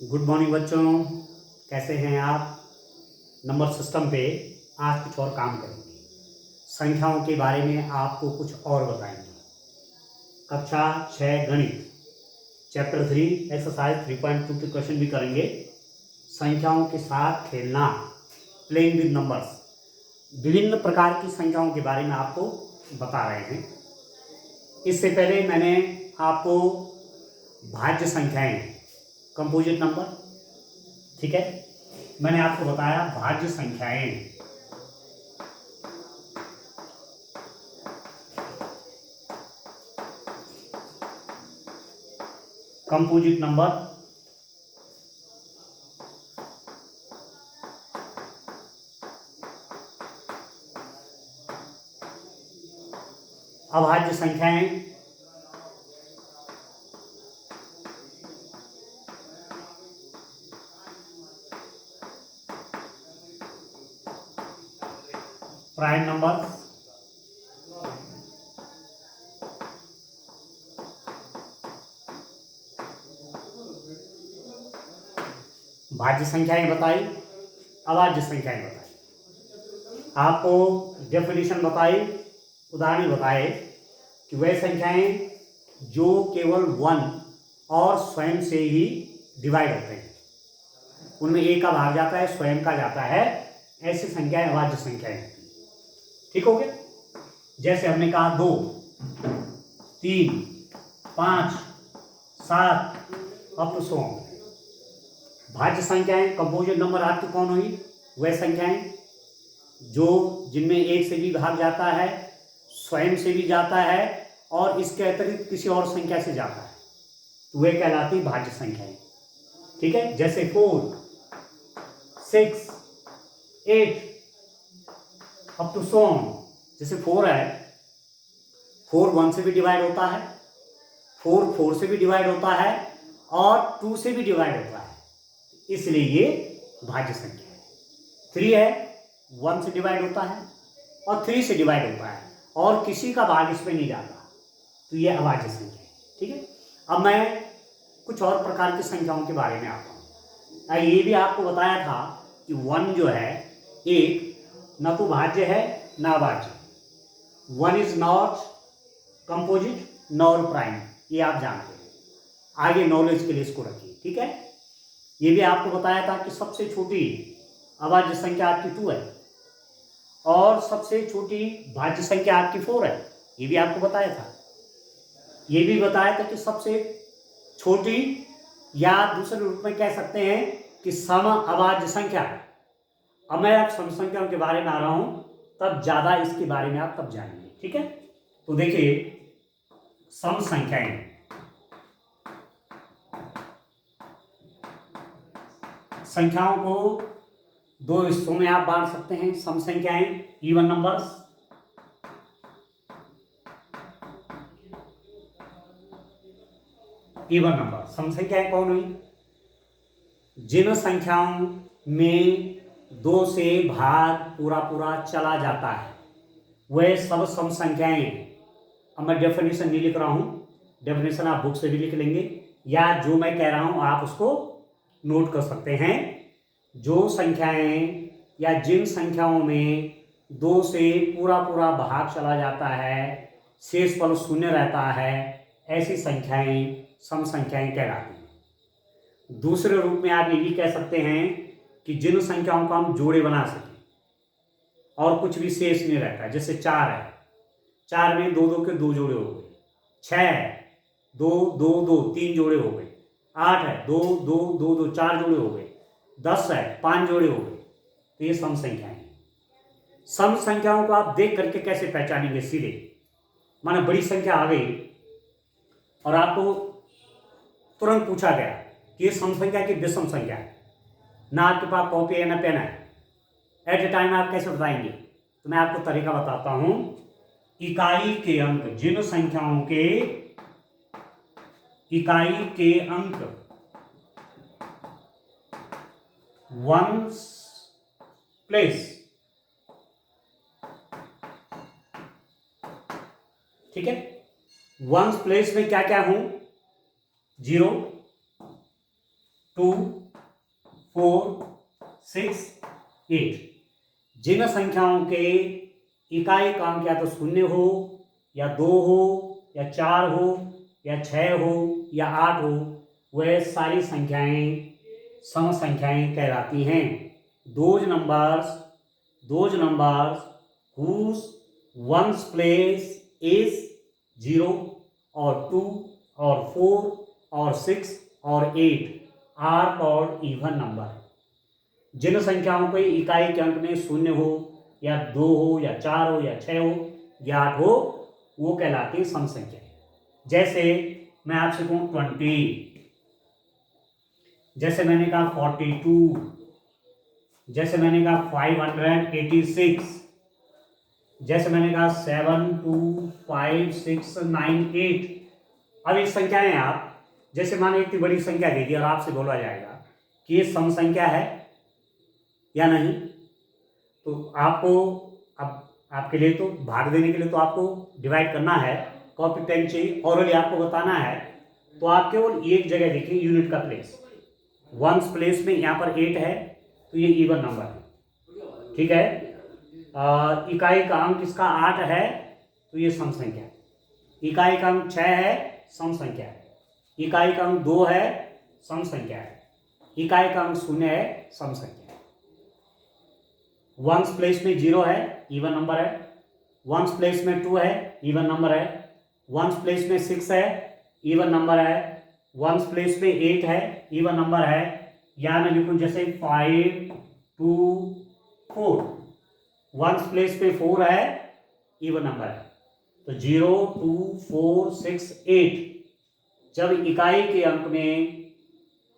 Good morning बच्चों, कैसे हैं आप। नंबर सिस्टम पे आज कुछ और काम करेंगे। संख्याओं के बारे में आपको कुछ और बताएंगे। कक्षा 6 गणित चैप्टर 3 एक्सरसाइज 3.2 के क्वेश्चन भी करेंगे। संख्याओं के साथ खेलना, प्लेइंग विद नंबर्स, विभिन्न प्रकार की संख्याओं के बारे में आपको बता रहे हैं। इससे पहले मैंने आपको भाज्य संख्याएं, कंपोजिट नंबर, ठीक है, मैंने आपको बताया भाज्य संख्याएं, कंपोजिट नंबर, अभाज्य संख्याएं, प्राइम नंबर, भाज्य संख्याएं बताई, अभाज्य संख्याएं बताई, आपको डेफिनेशन बताई, उदाहरण बताए कि वह संख्याएं जो केवल 1 और स्वयं से ही डिवाइड होते हैं, उनमें एक का भाग जाता है, स्वयं का जाता है, ऐसी संख्याएं अभाज्य संख्याएं होती हैं। ठीक हो गया। जैसे हमने कहा 2, 3, 5, 7 अप टू 100। भाज्य संख्याएं, कंपोजिट नंबर आपकी कौन हुई? वह संख्याएं जो जिनमें एक से भी भाग जाता है, स्वयं से भी जाता है और इसके अतिरिक्त किसी और संख्या से जाता है, तो वे कहलाती भाज्य संख्याएं। ठीक है। जैसे 4, 6, 8 अप टू 100। जैसे 4 है, 4 1 से भी डिवाइड होता है, 4 4 से भी डिवाइड होता है और 2 से भी डिवाइड होता है, इसलिए ये भाज्य संख्या है। 3 है, 1 से डिवाइड होता है और 3 से डिवाइड होता है और किसी का भाग इसमें नहीं जाता, तो ये अभाज्य संख्या है। ठीक है। अब मैं कुछ और प्रकार की संख्याओं के बारे में आता हूँ। ये भी आपको बताया था कि 1 जो है, एक न तो भाज्य है न अभाज्य। 1 is not composite nor prime, ये आप जानते हैं। आगे नॉलेज के लिए इसको रखिए। ठीक है। ये भी आपको बताया था कि सबसे छोटी अभाज्य संख्या आपकी 2 है और सबसे छोटी भाज्य संख्या आपकी 4 है, ये भी आपको बताया था। ये भी बताया था कि सबसे छोटी, या दूसरे रूप में कह सकते हैं कि सम अभाज्य संख्या। अब मैं आप सम संख्याओं के बारे में आ रहा हूं, तब ज्यादा इसके बारे में आप तब जानेंगे। ठीक है। तो देखिए, सम संख्याएं, संख्याओं को दो हिस्सों में आप बांट सकते हैं। सम संख्याएं, इवन नंबर्स, इवन नंबर। सम संख्याएं कौन हुई? जिन संख्याओं में 2 से भाग पूरा पूरा चला जाता है, वह सब सम संख्याएं हैं। अब मैं डेफिनेशन नहीं लिख रहा हूं, डेफिनेशन आप बुक से भी लिख लेंगे, या जो मैं कह रहा हूं आप उसको नोट कर सकते हैं। जो संख्याएं या जिन संख्याओं में 2 से पूरा पूरा भाग चला जाता है, शेष फल शून्य रहता है, ऐसी संख्याएं सम संख्याएं कहलाती हैं। दूसरे रूप में आप ये भी कह सकते हैं कि जिन संख्याओं को हम जोड़े बना सकें और कुछ भी शेष नहीं रहता, जैसे 4 है, 4 में 2 2 के 2 जोड़े हो गए, 6 है, 2 2 2 3 जोड़े हो गए, 8 है, 2 2 2 2 4 जोड़े हो गए, 10 है, 5 जोड़े हो गए, तो ये सम संख्याएं हैं। सम संख्याओं को आप देख करके कैसे पहचानेंगे? सीधे माना बड़ी संख्या आ गई और आपको तुरंत पूछा गया कि ये सम संख्या की विषम संख्या है, ना आपके पास कॉपी है ना पेन है, एट ए टाइम आप कैसे बताएंगे? तो मैं आपको तरीका बताता हूं। इकाई के अंक, जिन संख्याओं के इकाई के अंक वंस प्लेस, ठीक है, वंस प्लेस में क्या क्या हूं? 0, 2, 4, 6, 8। जिन संख्याओं के इकाई का अंक या तो 0 हो या 2 हो या 4 हो या 6 हो या 8 हो, वह सारी संख्याएं सम संख्याएं कहलाती हैं। Those numbers whose ones place is 0 or 2 or 4 or 6 or 8 are called even number। जिन संख्याओं के इकाई के अंक में 0 हो या 2 हो या 4 हो या 6 हो या 8 हो, वो कहलाती है सम संख्या। जैसे मैं आपसे कहूं 20, जैसे मैंने कहा 42, जैसे मैंने कहा 586, जैसे मैंने कहा 7, 2, 5, 6, 9, 8। अब इस संख्याएं आप जैसे माने इतनी बड़ी संख्या दे दी और आपसे बोला जाएगा कि ये सम संख्या है या नहीं, तो आपको अब आपके लिए तो भाग देने के लिए तो आपको डिवाइड करना है, कॉपी पेन चाहिए, और आपको बताना है। तो आप केवल एक जगह देखिए यूनिट का प्लेस, वंस प्लेस में यहाँ पर 8 है तो ये इवन नंबर है, ठीक है। इकाई का अंक इसका 8 है तो ये सम संख्या है। इकाई का अंक 6 है, सम संख्या है। इकाई का अंक 2 है, सम संख्या है। इकाई का अंक 0 है, सम संख्या है। वंस प्लेस में 0 है, इवन नंबर है। वंस प्लेस में 2 है, इवन नंबर है। वंस प्लेस में 6 है, इवन नंबर है। वंस प्लेस में 8 है, इवन नंबर है। या मैं लिखूं जैसे 5, 2, 4। वंस प्लेस पे 4 है, इवन नंबर है। तो 0, 2, 4, 6, 8। जब इकाई के अंक में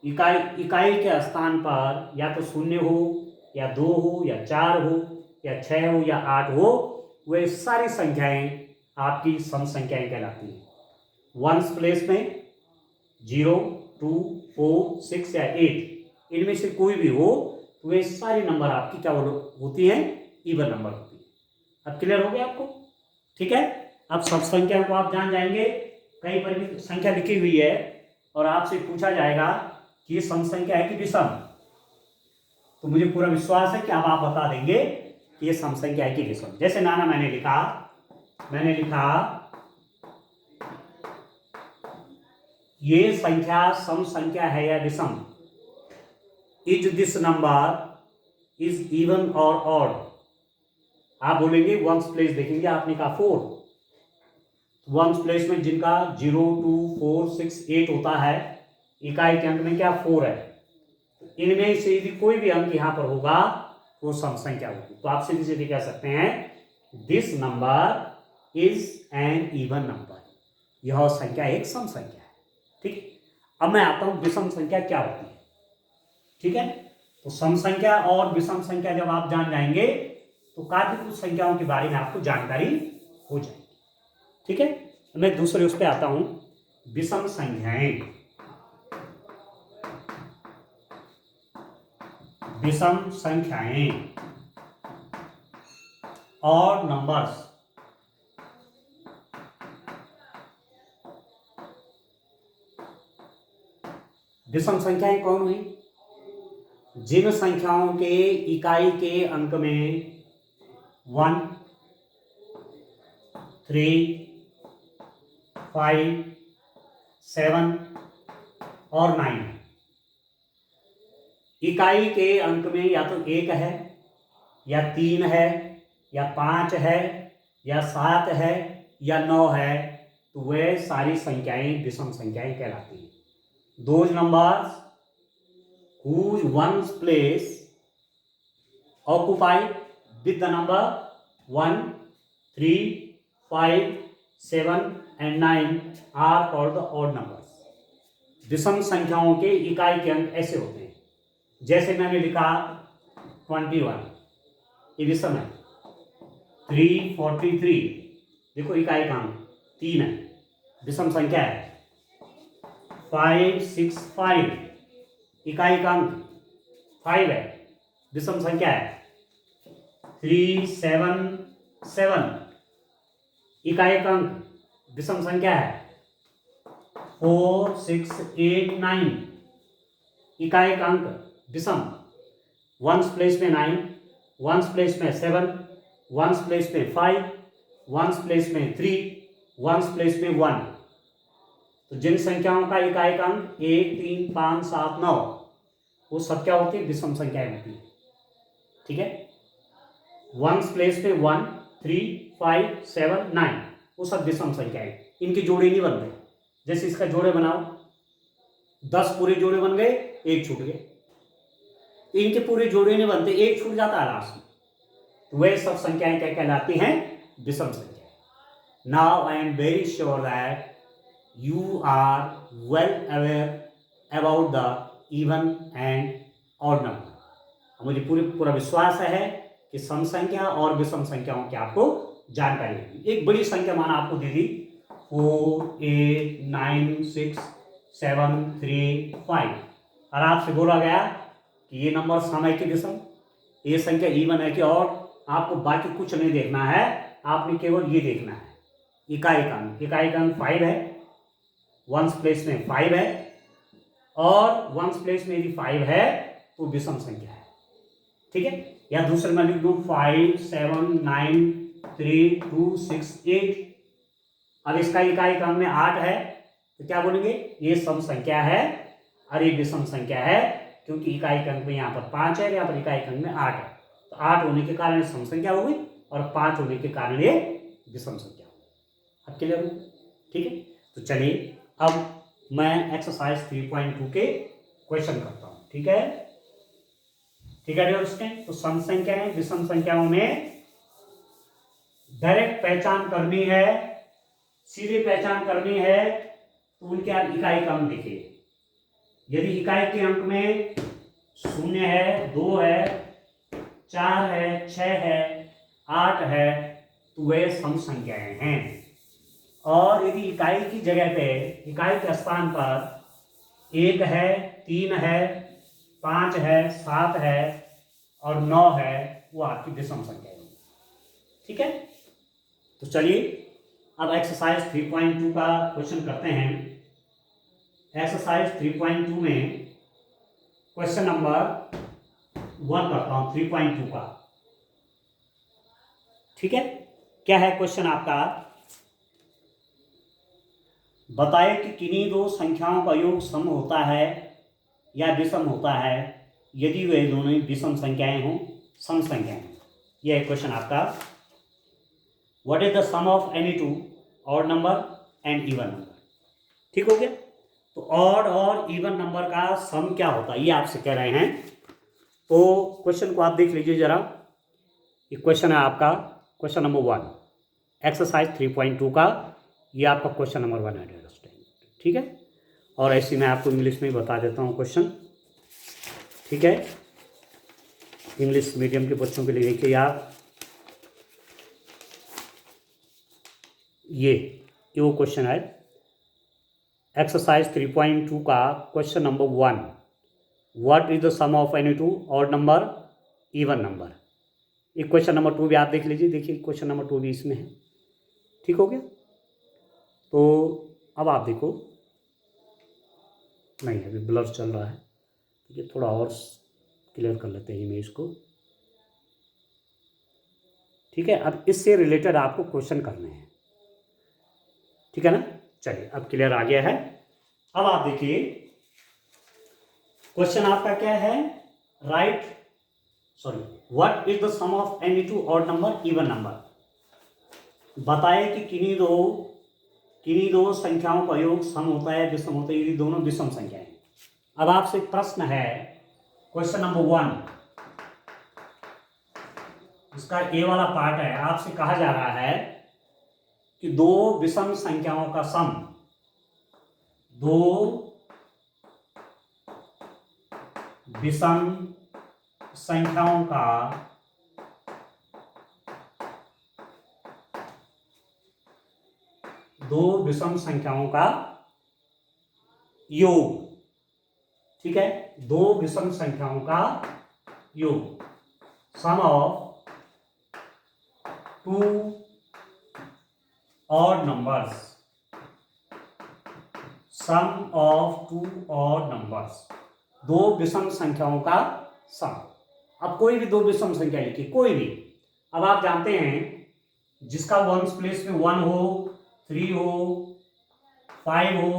इकाई के स्थान पर या तो 0 हो या 2 हो या 4 हो या 6 हो या 8 हो, वे सारी संख्याएं आपकी सम संख्याएं कहलाती हैं। वंस प्लेस में 0, 2, 4, 6 या 8 इनमें से कोई भी हो तो वे सारी नंबर आपकी क्या होती हैं, इवन नंबर होती है। अब क्लियर हो गया आपको, ठीक है। अब सब संख्या को आप जान जाएंगे। कहीं पर भी संख्या लिखी हुई है और आपसे पूछा जाएगा कि ये सम संख्या है कि विषम, तो मुझे पूरा विश्वास है कि अब आप बता देंगे कि ये सम संख्या है कि विषम। जैसे नाना मैंने लिखा ये संख्या सम संख्या है या विषम। Is this number is even और ऑड। आप बोलेंगे वंस प्लेस देखेंगे, आपने कहा 4। वंस प्लेस में जिनका 0, 2, 4, 6, 8 होता है, इकाई के अंक में क्या 4 है, इनमें से यदि कोई भी अंक यहां पर होगा वो सम संख्या होगी। तो आप सीधे सीधे कह सकते हैं this number is N even number. यह संख्या एक सम संख्या है, ठीक। अब मैं आता हूं विषम संख्या क्या होती है, ठीक है। तो सम संख्या और विषम संख्या जब आप जान जाएंगे तो काफी कुछ संख्याओं के बारे में आपको जानकारी हो जाएगी, ठीक है। मैं दूसरे उस पर आता हूं, विषम संख्याएं। विषम संख्याएं और नंबर्स। विषम संख्याएं कौन हुई? जिन संख्याओं के इकाई के अंक में 1, 3, 5, 7 और 9 है। इकाई के अंक में या तो 1 है या 3 है या 5 है या 7 है या 9 है, तो वे सारी संख्याएं विषम संख्याएं कहलाती हैं। Those numbers whose ones place occupied with the number 1, 3, 5, 7 and 9 are called the odd numbers। विषम संख्याओं के इकाई के अंक ऐसे होते हैं। जैसे मैंने लिखा 21, ये विषम है। 343, देखो इकाई का अंक 3 है, विषम संख्या है। 565, इकाई का अंक 5 है, विषम संख्या है। 377, इकाई का अंक विषम संख्या है। 4689, इकाइक अंक विषम, वंस प्लेस में 9, वंस प्लेस में 7, वंस प्लेस में 5, वंस प्लेस में 3, वंस प्लेस में 1। तो जिन संख्याओं का इकाइक अंक 1, 3, 5, 7, 9 वो सब क्या होती है, विषम संख्याएं होती है। ठीक है, वंस प्लेस पे 1, 3, 5, 7, 9 वो सब विषम संख्याएं, इनके जोड़े नहीं बनते। जैसे इसका जोड़े बनाओ, 10 पूरे जोड़े बन गए, एक छूट गए। इनके पूरे जोड़े नहीं बनते, एक छूट जाता है लास्ट में, तो वे सब संख्याएं क्या कहलाती हैं, विषम संख्याएं। Now I am very sure that you are well aware about the even and odd number। मुझे पूरा विश्वास है कि सम संख्या और विषम संख्याओं की आपको जानकारी होगी। एक बड़ी संख्या माना आपको दे दी 4, 8, 9, 6, 7, 3, 5 और आपसे बोला गया कि ये नंबर सम है कि विषम, ये संख्या इवन है कि ऑड। आपको बाकी कुछ नहीं देखना है, आपने केवल ये देखना है इकाइक अंक। इकाइक अंक 5 है, वंस प्लेस में 5 है, और वंस प्लेस में यदि 5 है तो विषम संख्या है। ठीक है, या दूसरे में लिख दूं 5, 7, 9, 3, 2, 6, 8। अब इसका इकाइक अंक में 8 है तो क्या बोलेंगे, ये सम संख्या है और ये विषम संख्या है, क्योंकि इकाइक अंक में यहाँ पर 5 है, यहाँ पर इकाइक अंक में 8 है। तो 8 होने के कारण ये सम संख्या हो गई और 5 होने के कारण ये विषम संख्या हो गई। अब क्लियर हो? ठीक है, तो चलिए अब मैं एक्सरसाइज 3.2 के क्वेश्चन करता हूं। ठीक है, ठीक है डियर। तो सम संख्याएं विषम संख्याओं में डायरेक्ट पहचान करनी है, सीधे पहचान करनी है, तो उनके आप इकाई का अंक देखिए। यदि इकाई के अंक में 0 है, 2 है, 4 है, 6 है, 8 है, तो वे सम संख्याएं हैं। और यदि इकाई की जगह पे, इकाई के स्थान पर 1 है, 3 है, 5 है, 7 है और 9 है, वो आपकी विषम संख्या है। ठीक है, तो चलिए अब एक्सरसाइज 3.2 का क्वेश्चन करते हैं। एक्सरसाइज 3.2 में क्वेश्चन नंबर 1 करता हूं 3.2 का। ठीक है, क्या है क्वेश्चन आपका, बताए कि किन्हीं दो संख्याओं का योग सम होता है या विषम होता है यदि वे दोनों ही विषम संख्याएं हों, सम संख्याएं। यह है क्वेश्चन आपका। What is the sum of any two odd number and even number. ठीक हो गया, तो ऑड और इवन नंबर का सम क्या होता है ये आपसे कह रहे हैं। तो क्वेश्चन को आप देख लीजिए जरा। ये क्वेश्चन है आपका क्वेश्चन नंबर 1 एक्सरसाइज 3.2 का। ये आपका क्वेश्चन नंबर 1 है। ठीक है, और ऐसे मैं आपको इंग्लिश में बता देता हूँ क्वेश्चन। ठीक है, इंग्लिश मीडियम के बच्चों के लिए देखिए आप, ये वो क्वेश्चन है एक्सरसाइज 3.2 का question number 1। What is the sum of any two odd number even number. ये क्वेश्चन नंबर 2 भी आप देख लीजिए। देखिए क्वेश्चन नंबर 2 भी इसमें है। ठीक हो गया, तो अब आप देखो, नहीं अभी ब्लर चल रहा है, ये थोड़ा और क्लियर कर लेते हैं इमेज को। ठीक है, अब इससे रिलेटेड आपको क्वेश्चन करने हैं। ठीक है ना, चलिए अब क्लियर आ गया है। अब आप देखिए क्वेश्चन आपका क्या है, what is the sum of any two odd number even number. बताए कि किन्हीं दो संख्याओं का योग सम होता है विषम होता है यदि दोनों विषम संख्याएं। अब आपसे प्रश्न है क्वेश्चन नंबर 1, इसका ए वाला पार्ट है। आपसे कहा जा रहा है कि दो विषम संख्याओं का सम, दो विषम संख्याओं का योग। ठीक है, दो विषम संख्याओं का योग, sum of two odd numbers, sum of two odd numbers. दो विषम संख्याओं का सम। अब कोई भी दो विषम संख्या लिखिए, कोई भी। अब आप जानते हैं जिसका वंस प्लेस में 1 हो, 3 हो, 5 हो,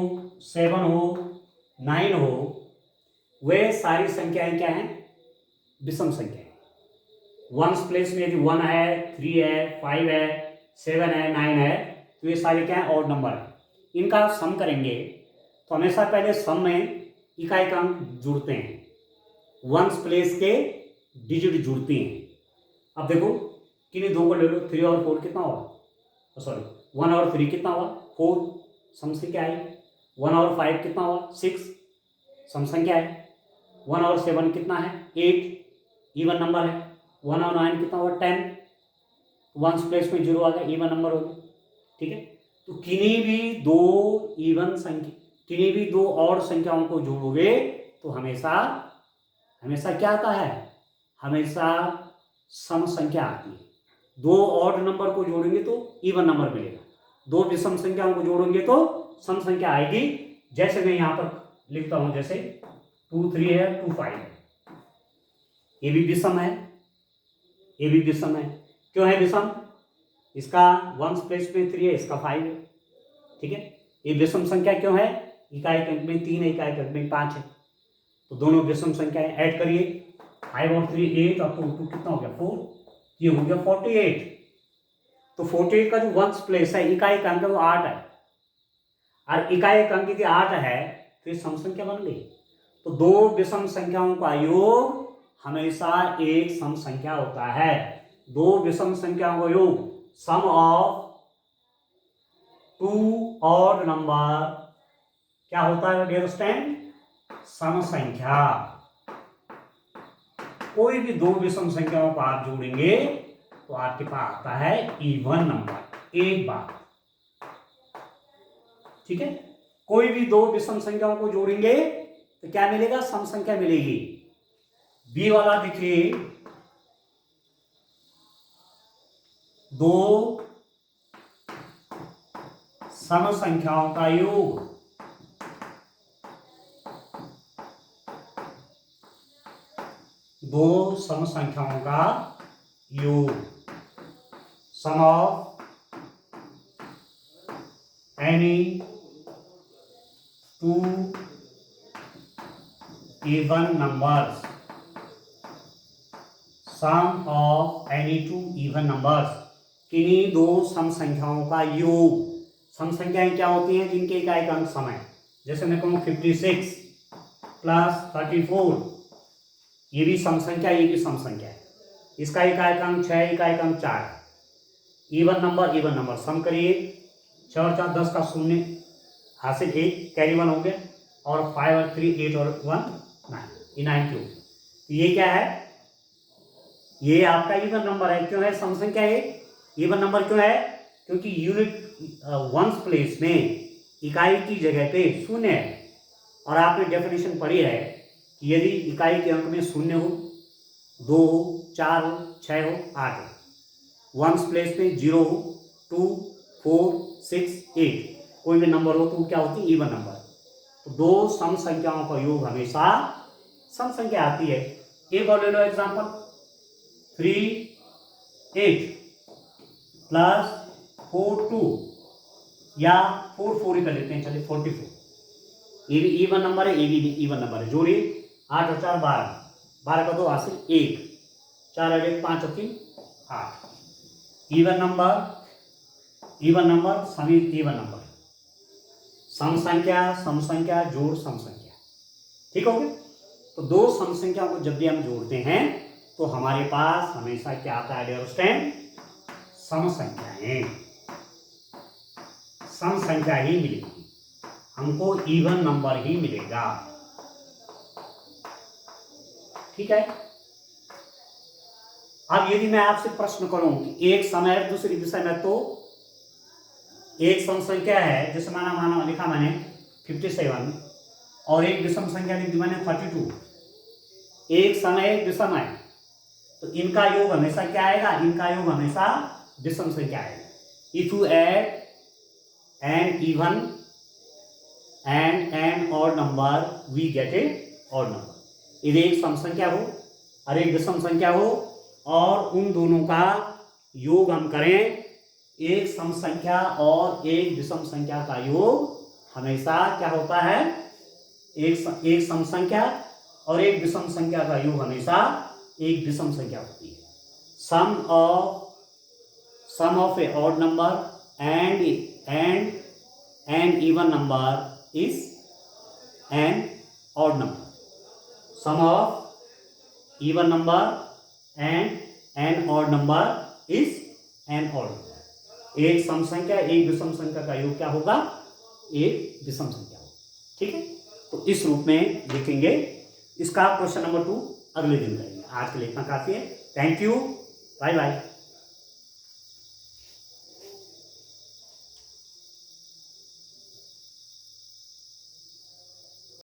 7 हो, 9 हो, वे सारी संख्याएं क्या हैं? विषम संख्याएं। वंस प्लेस में यदि 1 है, 3 है, 5 है, 7 है, 9 है, तो ये सारे क्या है? ऑड नंबर है। इनका सम करेंगे तो हमेशा पहले सम में इकाई का अंक जुड़ते हैं, वंस प्लेस के डिजिट जुड़ती हैं। अब देखो किन्हीं दो को ले लो, 3 और 4 कितना हुआ? सॉरी, 1 और 3 कितना हुआ? 4, सम संख्या आई। 1 और 5 कितना हुआ? 6, सम संख्या है। 1 और 7 कितना है? 8, इवन नंबर है। 1 और 9 कितना हुआ? 10, वंस प्लेस में 0 आ गया, इवन नंबर हो गया। ठीक है, तो किन्हीं भी दो इवन संख्या, किन्हीं भी दो और संख्याओं को जोड़ोगे तो हमेशा हमेशा क्या आता है? हमेशा सम संख्या आती है। दो ऑड नंबर को जोड़ेंगे तो इवन नंबर मिलेगा, दो विषम संख्याओं को जोड़ेंगे तो सम संख्या आएगी। जैसे मैं यहां पर लिखता हूं, जैसे 2 3 है, 2 5 है, ये भी विषम है, ये भी विषम है। क्यों है विषम? इसका वंस प्लेस में 3 है, इसका 5 है। ठीक है, ये विषम संख्या क्यों है? इकाई अंक में 3 है, इकाई अंक में 5 है, तो दोनों विषम संख्याएं ऐड करिए। 5 और 3 8 और 2 कितना हो गया? 4, ये हो गया 48। तो 48 का जो वंस प्लेस है, इकाई अंक वो 8 है, और इकाई अंक यदि 8 है तो ये सम संख्या बन गई। तो दो विषम संख्याओं का योग हमेशा एक सम संख्या होता है। दो विषम संख्याओं का योग, sum of two odd number क्या होता है डियर स्टूडेंट? सम संख्या। कोई भी दो विषम संख्याओं को आप जोड़ेंगे तो आपके पास आता है इवन नंबर, एक बार। ठीक है, कोई भी दो विषम संख्याओं को जोड़ेंगे तो क्या मिलेगा? सम संख्या मिलेगी। बी वाला देखिए, दो सम संख्याओं का योग, दो सम संख्याओं का योग, sum of any two even numbers, sum of any two even numbers, किन्हीं दो सम संख्याओं का योग। सम संख्याएं क्या होती हैं? जिनके इकाई का अंक सम है। जैसे मैं कहूँ 56 प्लस 34, ये भी सम संख्या, ये भी सम संख्या है। इसका इकाई का अंक 6, इकाई का अंक 4 है। इवन नंबर सम करिए, 6 और 4 10 का शून्य, हासिल 1, कैरी 1 हो गया, और 5 और 3 8 और 1 9, ये 9 क्यूब। तो ये क्या है? ये आपका इवन नंबर है। क्यों है सम संख्या? है इवन नंबर क्यों है? क्योंकि यूनिट वंस प्लेस में इकाई की जगह पे शून्य है, और आपने डेफिनेशन पढ़ी है कि यदि इकाई के अंक में शून्य हो, 2 हो, 4 हो, 6 हो, 8 हो, वंस प्लेस में 0 हो, 2 4 6 8, कोई भी नंबर हो तो वो क्या होती है? Even number. तो दो सम संख्याओं का योग हमेशा सम संख्या आती है। एक और ले लो एग्जांपल, 3 8 प्लस 4 2, या 4 4 ही कर लेते हैं, चलिए 44। ये भी इवन नंबर है, ये भी इवन नंबर है। जोड़िए, 8 और 4 12, 12 का 2 हासिल 1, 4 और 1 5 और 3 8। इवन नंबर समी इवन नंबर, सम संख्या जोड़ सम संख्या। ठीक हो गया? तो दो सम संख्या को जब भी हम जोड़ते हैं तो हमारे पास हमेशा क्या आता है डियर स्टूडेंट? सम संख्याएं, सम संख्या ही मिलेगी, हमको इवन नंबर ही मिलेगा। ठीक है, अब यदि मैं आपसे प्रश्न करूं कि एक समय दूसरी दिशा में, तो एक सम संख्या है, जैसे माना लिखा मैंने 57, और एक विषम संख्या लिख दी मैंने 32, एक समय एक विषम है, तो इनका योग हमेशा क्या आएगा? इनका योग हमेशा विषम संख्या आएगा। If you add an even and an odd number we get a odd number. यदि एक सम संख्या हो और एक विषम संख्या हो और उन दोनों का योग हम करें, एक सम संख्या और एक विषम संख्या का योग हमेशा क्या होता है, एक सम संख्या और एक विषम संख्या का योग हमेशा एक विषम संख्या होती है। Sum of a odd number and an even number is an odd number. Sum of even number and an odd number is an odd number. एक सम संख्या एक विषम संख्या का योग क्या होगा, एक विषम संख्या होगा। ठीक है, तो इस रूप में लिखेंगे। इसका क्वेश्चन नंबर 2 अगले दिन करेंगे। आज के लिए इतना काफी है। Thank you, bye bye.